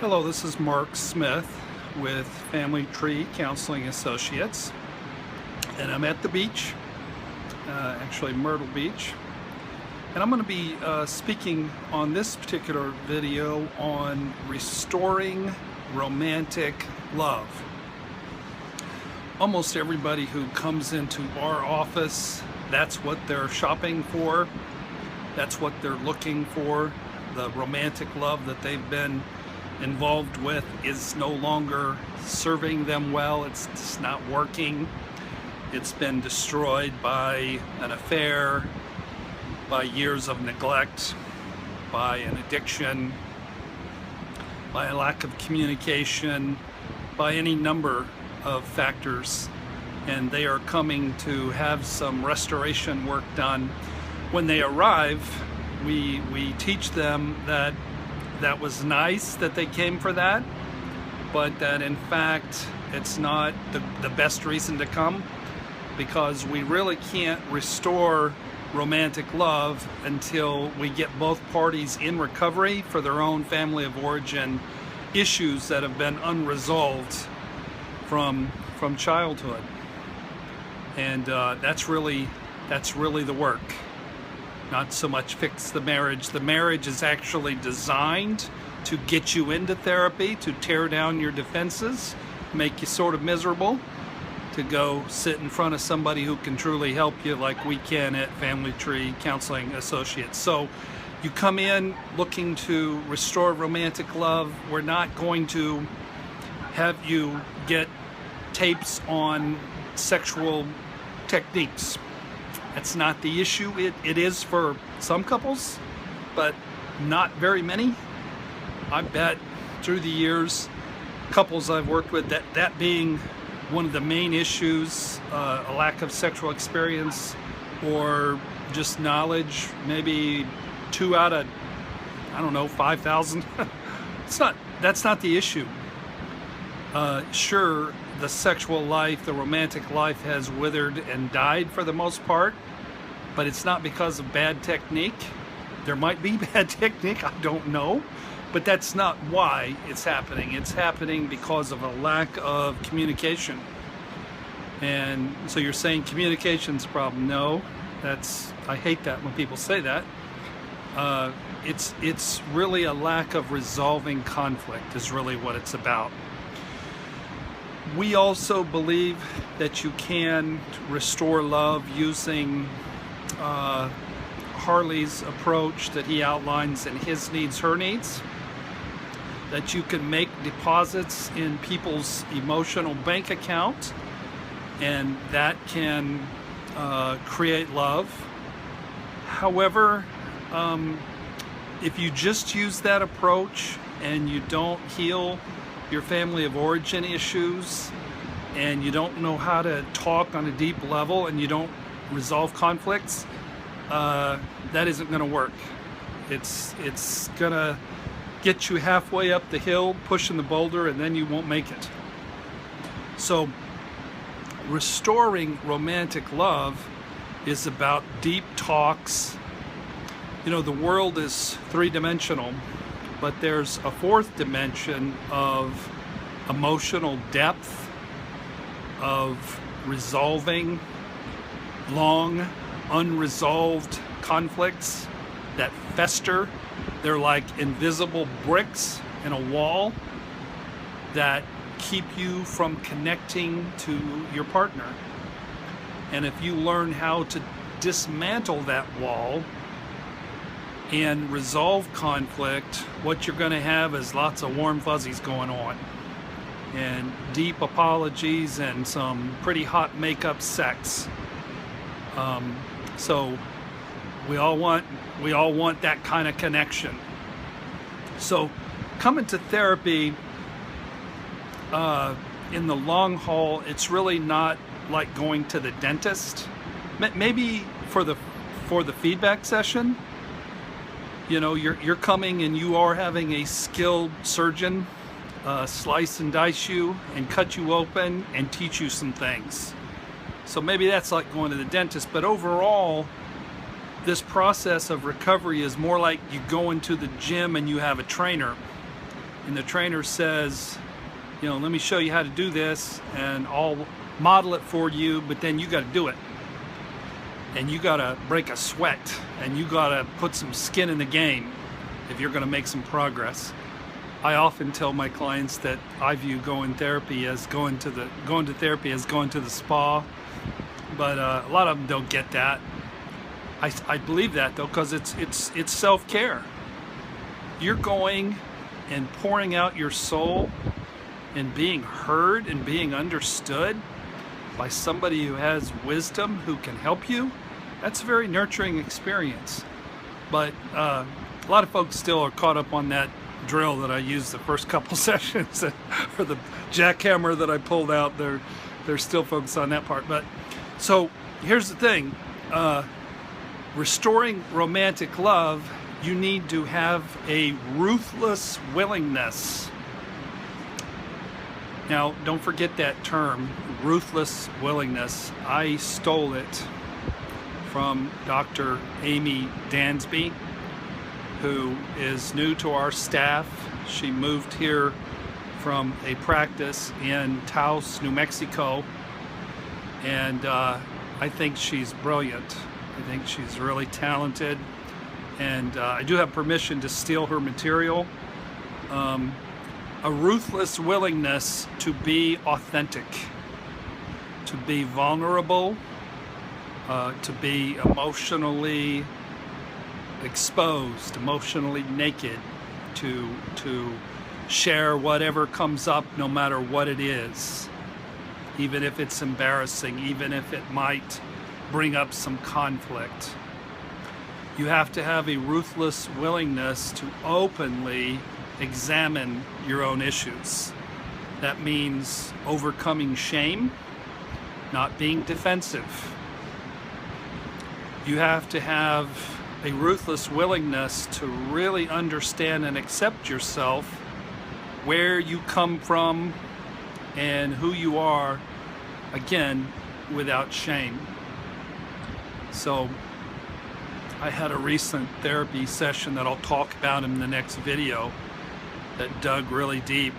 Hello, this is Mark Smith with Family Tree Counseling Associates, and I'm at the beach, actually Myrtle Beach, and I'm going to be speaking on this particular video on restoring romantic love. Almost everybody who comes into our office, that's what they're shopping for, that's what they're looking for. The romantic love that they've been involved with is no longer serving them well. It's just not working. It's been destroyed by an affair, by years of neglect, by an addiction, by a lack of communication, by any number of factors, and they are coming to have some restoration work done. When they arrive, we teach them that was nice that they came for that, but that in fact it's not the best reason to come, because we really can't restore romantic love until we get both parties in recovery for their own family of origin issues that have been unresolved from childhood. And that's really the work. Not so much fix the marriage. The marriage is actually designed to get you into therapy, to tear down your defenses, make you sort of miserable, to go sit in front of somebody who can truly help you like we can at Family Tree Counseling Associates. So you come in looking to restore romantic love. We're not going to have you get tapes on sexual techniques. That's not the issue. It is for some couples, but not very many. I bet through the years, couples I've worked with, that being one of the main issues, a lack of sexual experience or just knowledge, maybe 2 out of, 5,000. That's not the issue. Sure, the sexual life, the romantic life has withered and died for the most part, but it's not because of bad technique. There might be bad technique, I don't know, but that's not why it's happening. It's happening because of a lack of communication. And so you're saying communication's a problem. No, I hate that when people say that. It's really a lack of resolving conflict is really what it's about. We also believe that you can restore love using Harley's approach that he outlines in his needs, her needs. That you can make deposits in people's emotional bank account, and that can create love. However, if you just use that approach and you don't heal your family of origin issues, and you don't know how to talk on a deep level, and you don't resolve conflicts, that isn't going to work. It's gonna get you halfway up the hill pushing the boulder, and then you won't make it. So restoring romantic love is about deep talks. The world is three-dimensional, but there's a fourth dimension of emotional depth, of resolving long, unresolved conflicts that fester. They're like invisible bricks in a wall that keep you from connecting to your partner. And if you learn how to dismantle that wall and resolve conflict, what you're going to have is lots of warm fuzzies going on, and deep apologies and some pretty hot makeup sex. So we all want that kind of connection. So coming to therapy, in the long haul, it's really not like going to the dentist. Maybe for the feedback session, you're coming and you are having a skilled surgeon slice and dice you and cut you open and teach you some things. So maybe that's like going to the dentist, but overall, this process of recovery is more like you go into the gym and you have a trainer, and the trainer says, you know, let me show you how to do this, and I'll model it for you, but then you got to do it. And you got to break a sweat, and you got to put some skin in the game if you're going to make some progress. I often tell my clients that I view going to therapy as going to the spa, but a lot of them don't get that. I believe that though, because it's self-care. You're going and pouring out your soul and being heard and being understood by somebody who has wisdom, who can help you. That's a very nurturing experience. But a lot of folks still are caught up on that drill that I used the first couple sessions, or the jackhammer that I pulled out. They're still focused on that part. But so here's the thing. Restoring romantic love, you need to have a ruthless willingness. Now, don't forget that term, ruthless willingness. I stole it from Dr. Amy Dansby, who is new to our staff. She moved here from a practice in Taos, New Mexico, and I think she's brilliant. I think she's really talented, and I do have permission to steal her material. A ruthless willingness to be authentic, to be vulnerable, to be emotionally exposed, emotionally naked, to share whatever comes up, no matter what it is, even if it's embarrassing, even if it might bring up some conflict. You have to have a ruthless willingness to openly examine your own issues. That means overcoming shame, not being defensive. You have to have a ruthless willingness to really understand and accept yourself, where you come from, and who you are, again, without shame. So I had a recent therapy session that I'll talk about in the next video that dug really deep.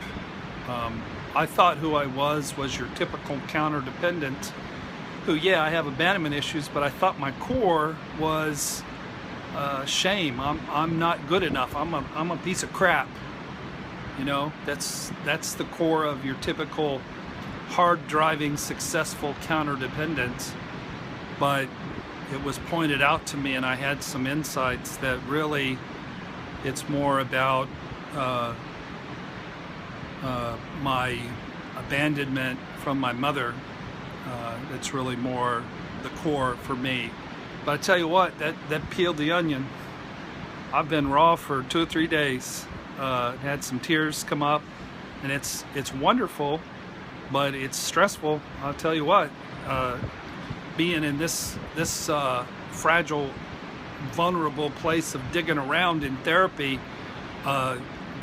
I thought who I was your typical counter-dependent who, yeah, I have abandonment issues, but I thought my core was shame. I'm not good enough. I'm a piece of crap. You know, that's the core of your typical hard-driving, successful counter-dependent. But it was pointed out to me, and I had some insights that really it's more about my abandonment from my mother. It's really more the core for me. But I tell you what, that peeled the onion. I've been raw for 2 or 3 days. Had some tears come up, and it's wonderful, but it's stressful. I'll tell you what. Being in this fragile, vulnerable place of digging around in therapy,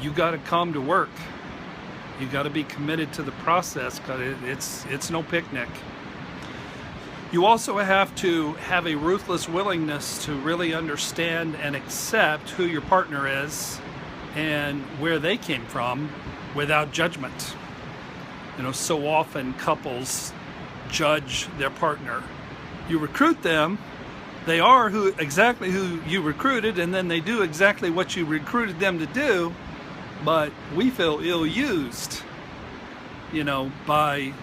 you got to come to work. You got to be committed to the process, because it's no picnic. You also have to have a ruthless willingness to really understand and accept who your partner is and where they came from, without judgment. You know, so often couples judge their partner. You recruit them, they are exactly who you recruited, and then they do exactly what you recruited them to do, but we feel ill-used, you know, by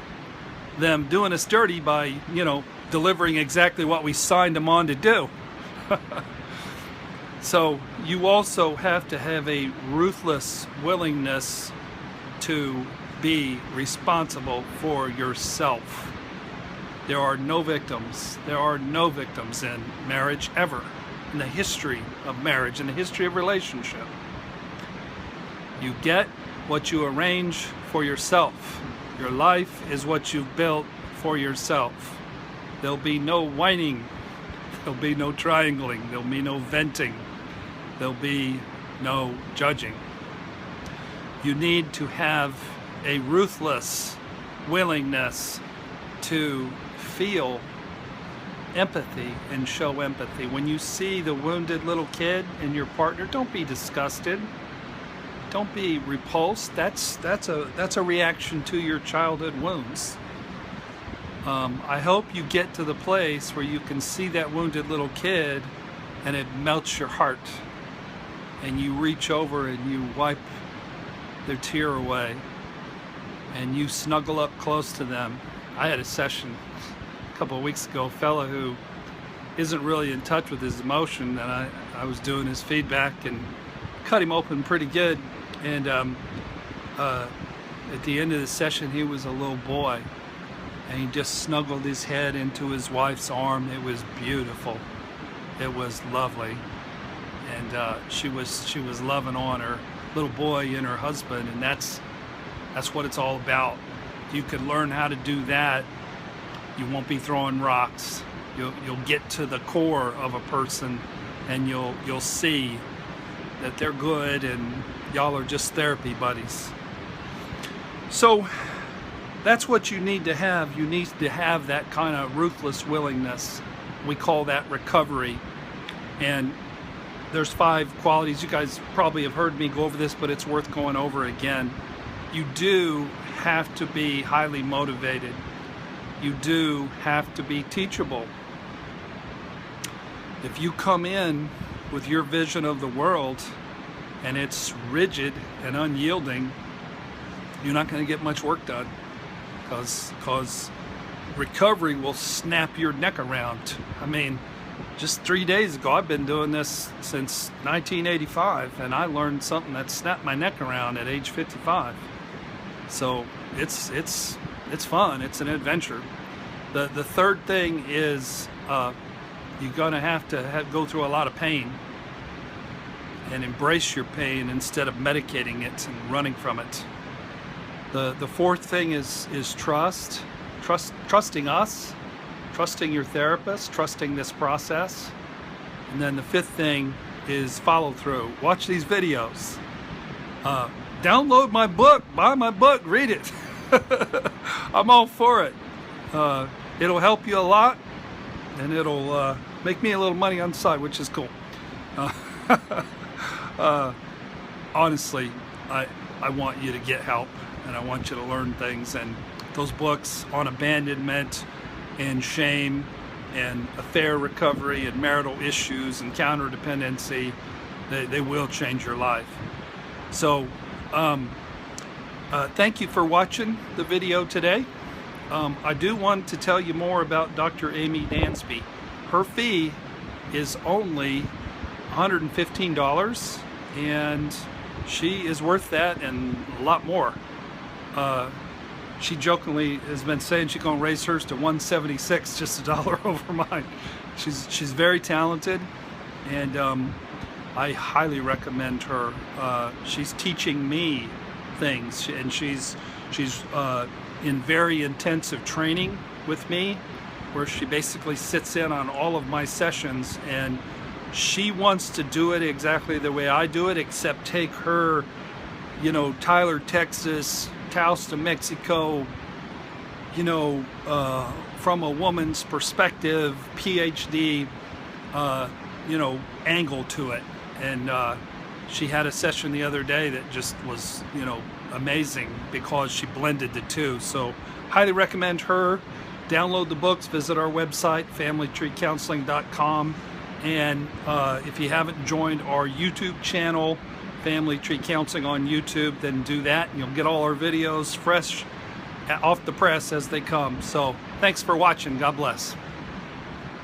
them doing us dirty by, you know, delivering exactly what we signed them on to do. So you also have to have a ruthless willingness to be responsible for yourself. There are no victims. There are no victims in marriage ever, in the history of marriage, in the history of relationship. You get what you arrange for yourself. Your life is what you've built for yourself. There'll be no whining. There'll be no triangling. There'll be no venting. There'll be no judging. You need to have a ruthless willingness to feel empathy and show empathy. When you see the wounded little kid in your partner, don't be disgusted. don't be repulsed. That's a reaction to your childhood wounds. I hope you get to the place where you can see that wounded little kid and it melts your heart, and you reach over and you wipe their tear away and you snuggle up close to them. I had a session a couple of weeks ago, a fella who isn't really in touch with his emotion, and I was doing his feedback and cut him open pretty good, and at the end of the session he was a little boy, and he just snuggled his head into his wife's arm. It was beautiful. It was lovely, and she was loving on her little boy and her husband, and that's what it's all about. If you can learn how to do that, you won't be throwing rocks. You'll get to the core of a person, and you'll see that they're good, and y'all are just therapy buddies. So that's what you need to have. You need to have that kind of ruthless willingness. We call that recovery. And there's 5 qualities. You guys probably have heard me go over this, but it's worth going over again. You do have to be highly motivated. You do have to be teachable. If you come in with your vision of the world and it's rigid and unyielding, you're not going to get much work done, because recovery will snap your neck around. I mean, just 3 days ago, I've been doing this since 1985, and I learned something that snapped my neck around at age 55. So it's fun. It's an adventure. The third thing is you're gonna have to go through a lot of pain and embrace your pain instead of medicating it and running from it. The fourth thing is trusting us, trusting your therapist, trusting this process. And then the fifth thing is follow through. Watch these videos. Download my book, buy my book, read it. I'm all for it. It'll help you a lot, and it'll make me a little money on the side, which is cool. Honestly, I want you to get help, and I want you to learn things. And those books on abandonment and shame and affair recovery and marital issues and counterdependency, they will change your life. So thank you for watching the video today. I do want to tell you more about Dr. Amy Dansby. Her fee is only $115, and she is worth that and a lot more. She jokingly has been saying she's going to raise hers to $176, just $1 over mine. She's very talented, and I highly recommend her. She's teaching me things, and she's in very intensive training with me, where she basically sits in on all of my sessions, and she wants to do it exactly the way I do it, except take her, Tyler, Texas, Taos to Mexico, from a woman's perspective, PhD, angle to it. And she had a session the other day that just was, amazing, because she blended the two. So highly recommend her. Download the books, visit our website, familytreecounseling.com. And if you haven't joined our YouTube channel, Family Tree Counseling on YouTube, then do that, and you'll get all our videos fresh off the press as they come. So thanks for watching. God bless.